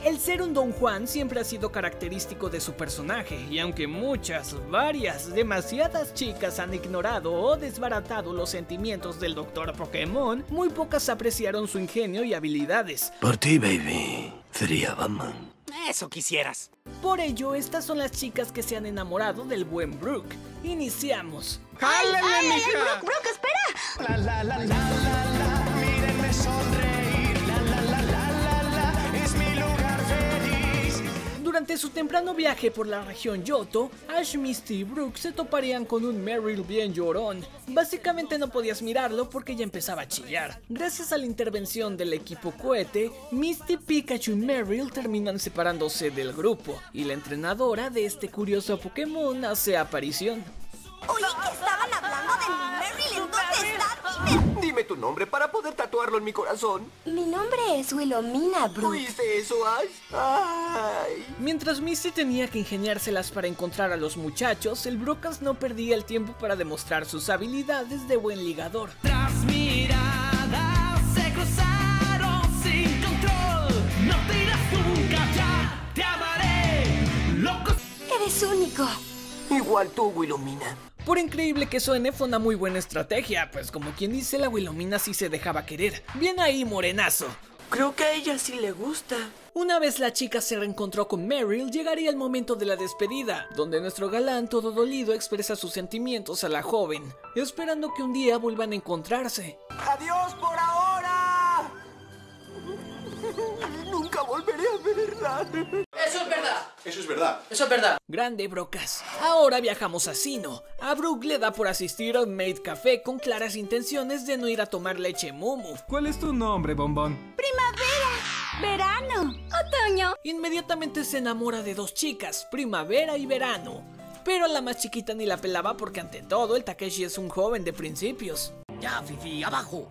El ser un Don Juan siempre ha sido característico de su personaje, y aunque demasiadas chicas han ignorado o desbaratado los sentimientos del Dr. Pokémon, muy pocas apreciaron su ingenio y habilidades. Por ti, baby, sería Batman. Eso quisieras. Por ello, estas son las chicas que se han enamorado del buen Brook. Iniciamos. ¡Jálale, mija! Brook, espera. Mírenme sonreír, es mi lugar feliz. Durante su temprano viaje por la región Johto, Ash, Misty y Brook se toparían con un Meryl bien llorón. Básicamente no podías mirarlo porque ya empezaba a chillar. Gracias a la intervención del equipo cohete, Misty, Pikachu y Meryl terminan separándose del grupo, y la entrenadora de este curioso Pokémon hace aparición. Oye, que estaban hablando de mi Meryl. ¿En dónde está? Dime. Dime tu nombre para poder tatuarlo en mi corazón. Mi nombre es Wilhelmina, Brook. ¿Oíste eso, Ash? Ay. Mientras Misty tenía que ingeniárselas para encontrar a los muchachos, el Brocas no perdía el tiempo para demostrar sus habilidades de buen ligador. Tras miradas se cruzaron sin control. No te irás nunca, ya te amaré. Loco. Eres único. Igual tú, Wilhelmina. Por increíble que suene, fue una muy buena estrategia, pues como quien dice, la Wilhelmina sí se dejaba querer. Bien ahí, morenazo. Creo que a ella sí le gusta. Una vez la chica se reencontró con Meryl, llegaría el momento de la despedida, donde nuestro galán todo dolido expresa sus sentimientos a la joven, esperando que un día vuelvan a encontrarse. ¡Adiós por ahora! Nunca volveré a verla. Eso es verdad. Eso es verdad. Eso es verdad. Grande Brocas. Ahora viajamos a Sinnoh. A Brook le da por asistir a un Maid Café con claras intenciones de no ir a tomar leche Mumu. ¿Cuál es tu nombre, bombón? Primavera. Verano. Otoño. Inmediatamente se enamora de dos chicas, Primavera y Verano. Pero a la más chiquita ni la pelaba porque ante todo el Takeshi es un joven de principios. Ya, Fifi, abajo.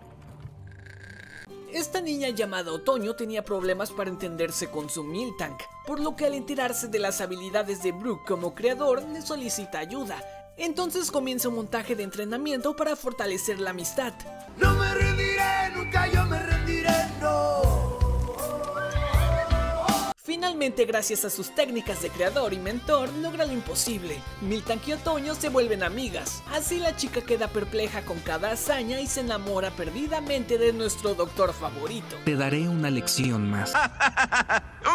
Esta niña llamada Otoño tenía problemas para entenderse con su Miltank, por lo que al enterarse de las habilidades de Brook como creador, le solicita ayuda. Entonces comienza un montaje de entrenamiento para fortalecer la amistad. No me rendiré, nunca yo me rendiré, no. Finalmente, gracias a sus técnicas de creador y mentor, logra lo imposible. Miltank y Otoño se vuelven amigas. Así la chica queda perpleja con cada hazaña y se enamora perdidamente de nuestro doctor favorito. Te daré una lección más.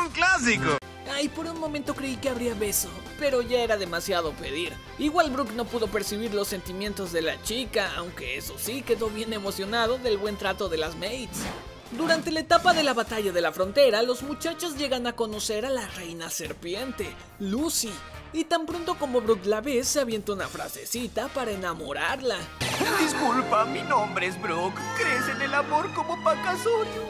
¡Un clásico! Ay, por un momento creí que habría beso, pero ya era demasiado pedir. Igual Brook no pudo percibir los sentimientos de la chica, aunque eso sí quedó bien emocionado del buen trato de las maids. Durante la etapa de la batalla de la frontera, los muchachos llegan a conocer a la reina serpiente, Lucy, y tan pronto como Brook la ve, se avienta una frasecita para enamorarla. Disculpa, mi nombre es Brook. ¿Crees en el amor como Pacasorio?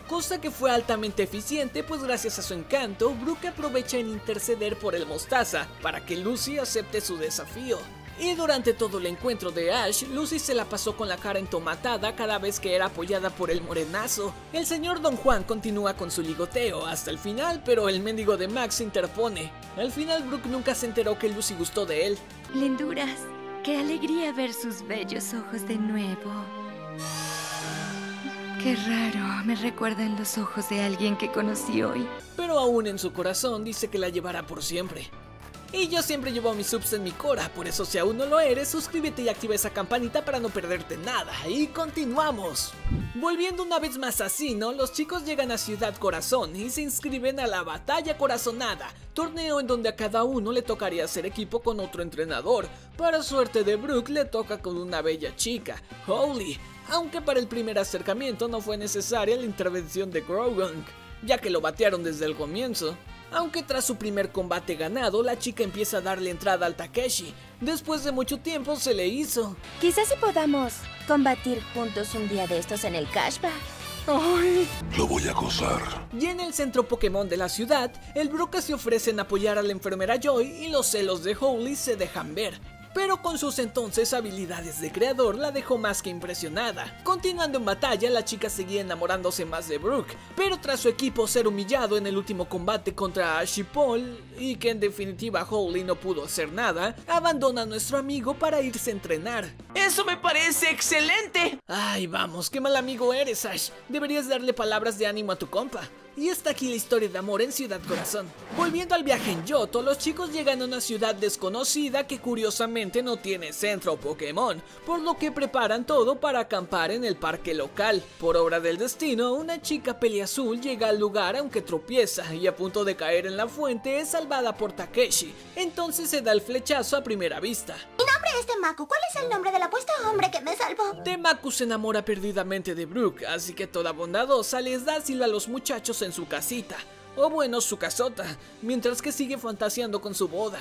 Cosa que fue altamente eficiente, pues gracias a su encanto, Brook aprovecha en interceder por el Mostaza para que Lucy acepte su desafío. Y durante todo el encuentro de Ash, Lucy se la pasó con la cara entomatada cada vez que era apoyada por el morenazo. El señor Don Juan continúa con su ligoteo hasta el final, pero el mendigo de Max se interpone. Al final Brook nunca se enteró que Lucy gustó de él. Linduras, qué alegría ver sus bellos ojos de nuevo. Qué raro, me recuerdan los ojos de alguien que conocí hoy. Pero aún en su corazón dice que la llevará por siempre. Y yo siempre llevo mis subs en mi cora, por eso si aún no lo eres, suscríbete y activa esa campanita para no perderte nada. Y continuamos. Volviendo una vez más a Sinnoh, los chicos llegan a Ciudad Corazón y se inscriben a la Batalla Corazonada, torneo en donde a cada uno le tocaría hacer equipo con otro entrenador. Para suerte de Brook le toca con una bella chica, Holly, aunque para el primer acercamiento no fue necesaria la intervención de Groudon, ya que lo batearon desde el comienzo. Aunque tras su primer combate ganado, la chica empieza a darle entrada al Takeshi. Después de mucho tiempo se le hizo. Quizás si podamos combatir juntos un día de estos en el cashback. ¡Ay! Lo voy a gozar. Y en el centro Pokémon de la ciudad, el Brocas se ofrece en apoyar a la enfermera Joy y los celos de Holly se dejan ver. Pero con sus entonces habilidades de creador la dejó más que impresionada. Continuando en batalla, la chica seguía enamorándose más de Brook, pero tras su equipo ser humillado en el último combate contra Ash y Paul, y que en definitiva Holly no pudo hacer nada, abandona a nuestro amigo para irse a entrenar. ¡Eso me parece excelente! Ay, vamos, qué mal amigo eres, Ash. Deberías darle palabras de ánimo a tu compa. Y está aquí la historia de amor en Ciudad Corazón. Volviendo al viaje en Johto, los chicos llegan a una ciudad desconocida que curiosamente no tiene centro Pokémon, por lo que preparan todo para acampar en el parque local. Por obra del destino, una chica peliazul llega al lugar aunque tropieza y a punto de caer en la fuente es salvada por Takeshi. Entonces se da el flechazo a primera vista. Mi nombre es Temaku. ¿Cuál es el nombre del apuesto hombre que me salvó? Temaku se enamora perdidamente de Brook, así que toda bondadosa les da asilo a los muchachos en su casita, o bueno, su casota, mientras que sigue fantaseando con su boda.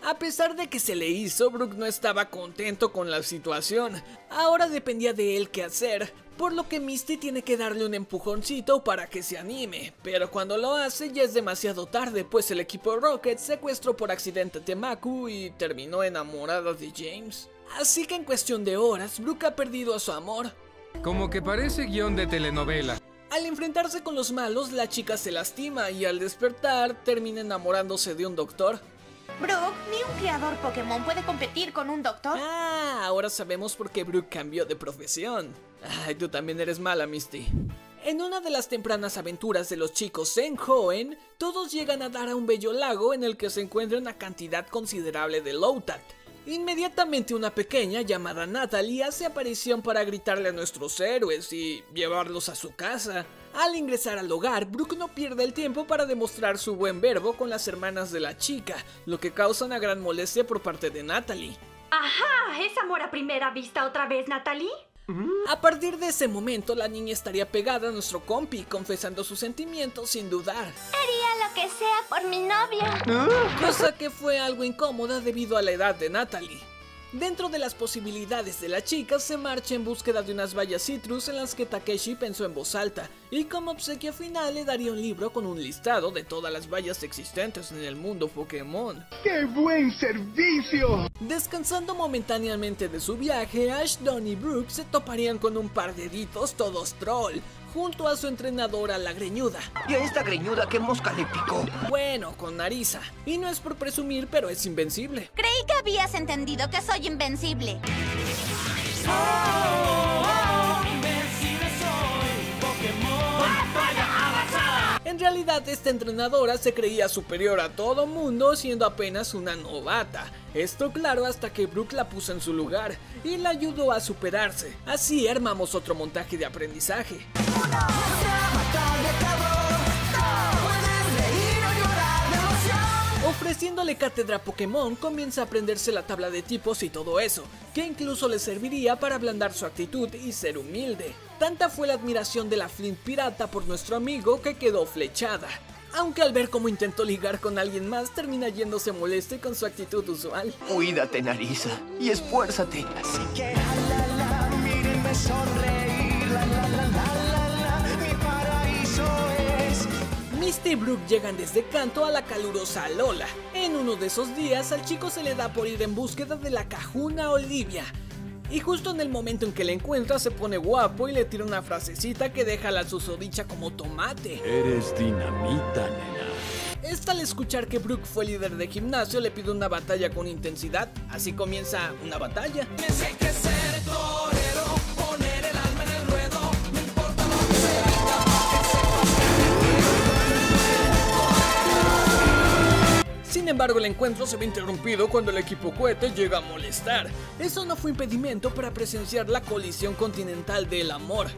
A pesar de que se le hizo, Brook no estaba contento con la situación. Ahora dependía de él qué hacer, por lo que Misty tiene que darle un empujoncito para que se anime. Pero cuando lo hace ya es demasiado tarde, pues el equipo Rocket secuestró por accidente a Temaku y terminó enamorada de James. Así que en cuestión de horas, Brook ha perdido a su amor. Como que parece guión de telenovela. Al enfrentarse con los malos, la chica se lastima y al despertar termina enamorándose de un doctor. Brook, ni un criador Pokémon puede competir con un doctor. Ah, ahora sabemos por qué Brook cambió de profesión. Ay, tú también eres mala, Misty. En una de las tempranas aventuras de los chicos en Hoenn, todos llegan a dar a un bello lago en el que se encuentra una cantidad considerable de Lotad. Inmediatamente una pequeña llamada Natalie hace aparición para gritarle a nuestros héroes y llevarlos a su casa. Al ingresar al hogar, Brook no pierde el tiempo para demostrar su buen verbo con las hermanas de la chica, lo que causa una gran molestia por parte de Natalie. Ajá, ¿es amor a primera vista otra vez, Natalie? A partir de ese momento, la niña estaría pegada a nuestro compi, confesando sus sentimientos sin dudar. Haría lo que sea por mi novio. Cosa que fue algo incómoda debido a la edad de Natalie. Dentro de las posibilidades de la chica, se marcha en búsqueda de unas bayas citrus en las que Takeshi pensó en voz alta, y como obsequio final le daría un libro con un listado de todas las bayas existentes en el mundo Pokémon. ¡Qué buen servicio! Descansando momentáneamente de su viaje, Ash, Dawn y Brook se toparían con un par de editos todos troll, junto a su entrenadora la greñuda. ¿Y a esta greñuda qué mosca le picó? Bueno, con Narisa. Y no es por presumir, pero es invencible. Creí que habías entendido que soy invencible. En realidad, esta entrenadora se creía superior a todo mundo, siendo apenas una novata. Esto claro hasta que Brook la puso en su lugar y la ayudó a superarse. Así armamos otro montaje de aprendizaje. Ofreciéndole cátedra Pokémon, comienza a aprenderse la tabla de tipos y todo eso, que incluso le serviría para ablandar su actitud y ser humilde. Tanta fue la admiración de la Flint pirata por nuestro amigo que quedó flechada. Aunque al ver cómo intentó ligar con alguien más, termina yéndose molesto y con su actitud usual. Cuídate, Narisa, y esfuérzate. Así que, mírenme sonreír, mi paraíso es. Misty y Brook llegan desde Kanto a la calurosa Alola. En uno de esos días, al chico se le da por ir en búsqueda de la cajuna Olivia. Y justo en el momento en que la encuentra se pone guapo y le tira una frasecita que deja a la susodicha como tomate. Eres dinamita, nena. Esta al escuchar que Brook fue líder de gimnasio le pide una batalla con intensidad. Así comienza una batalla. Hay que ser torero, poner el alma en el ruedo, no importa lo que se diga, Sin embargo, el encuentro se ve interrumpido cuando el equipo cohete llega a molestar. Eso no fue impedimento para presenciar la colisión continental del amor.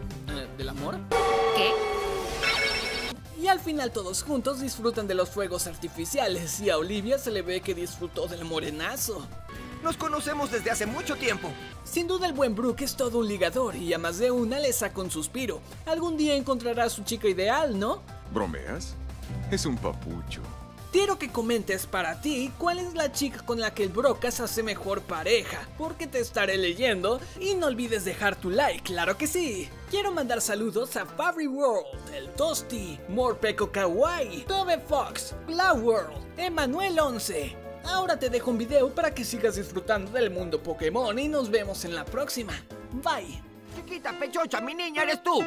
¿Del amor? ¿Qué? Y al final todos juntos disfrutan de los fuegos artificiales y a Olivia se le ve que disfrutó del morenazo. Nos conocemos desde hace mucho tiempo. Sin duda el buen Brook es todo un ligador y a más de una le saca un suspiro. Algún día encontrará a su chica ideal, ¿no? ¿Bromeas? Es un papucho. Quiero que comentes para ti cuál es la chica con la que el Brocas hace mejor pareja, porque te estaré leyendo y no olvides dejar tu like, claro que sí. Quiero mandar saludos a Fabry World, El Tosti, Morpeko Kawaii, Tobe Fox, Cloud World, Emanuel 11. Ahora te dejo un video para que sigas disfrutando del mundo Pokémon y nos vemos en la próxima. Bye. Chiquita pechocha, mi niña, eres tú.